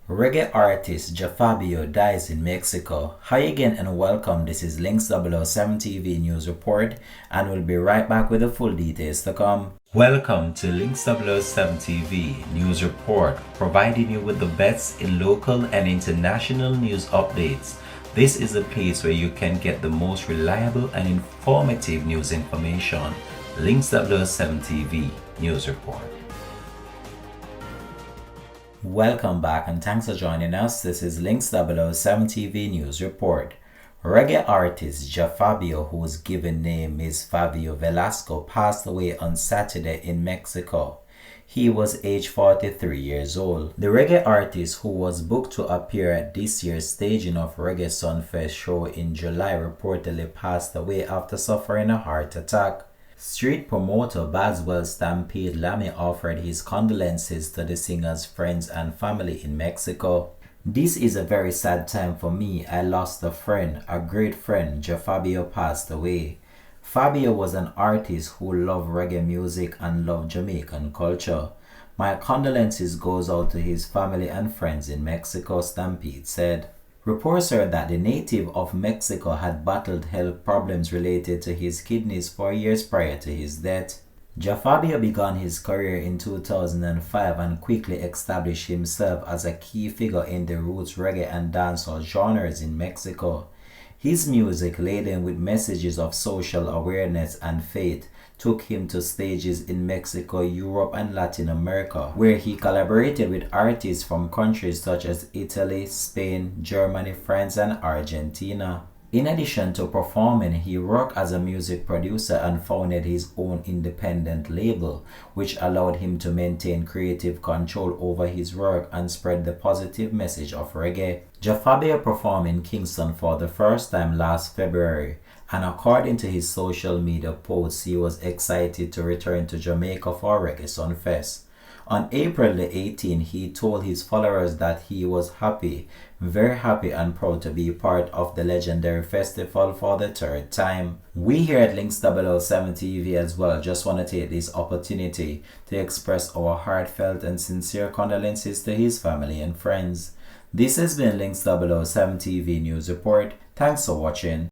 Reggae artist Jah Fabio dies in Mexico. Hi again and welcome. This is Links 007 TV News Report, and we'll be right back with the full details to come. Welcome to Links 007 TV News Report, providing you with the best in local and international news updates. This is a place where you can get the most reliable and informative news information. Links 007 TV News Report. Welcome back and thanks for joining us. This is Links 007 TV News Report. Reggae artist Jah Fabio, whose given name is Fabio Velasco, passed away on Saturday in Mexico. He was age 43 years old. The reggae artist, who was booked to appear at this year's staging of Reggae Sunfest show in July, reportedly passed away after suffering a heart attack. Street promoter Baswell Stampede Lamy offered his condolences to the singer's friends and family in Mexico. "This is a very sad time for me. I lost a friend, a great friend. Jah Fabio passed away." Fabio was an artist who loved reggae music and loved Jamaican culture. "My condolences goes out to his family and friends in Mexico," Stampede said. Reports heard that the native of Mexico had battled health problems related to his kidneys for years prior to his death. Jah Fabio began his career in 2005 and quickly established himself as a key figure in the roots reggae and dancehall genres in Mexico. His music, laden with messages of social awareness and faith, took him to stages in Mexico, Europe, and Latin America, where he collaborated with artists from countries such as Italy, Spain, Germany, France, and Argentina. In addition to performing, he worked as a music producer and founded his own independent label, which allowed him to maintain creative control over his work and spread the positive message of reggae. Jah Fabio performed in Kingston for the first time last February, and according to his social media posts, he was excited to return to Jamaica for Reggae Sunfest. On April the 18th, he told his followers that he was happy, very happy and proud to be part of the legendary festival for the third time. We here at Links 007 TV as well just want to take this opportunity to express our heartfelt and sincere condolences to his family and friends. This has been Links 007 TV News Report. Thanks for watching.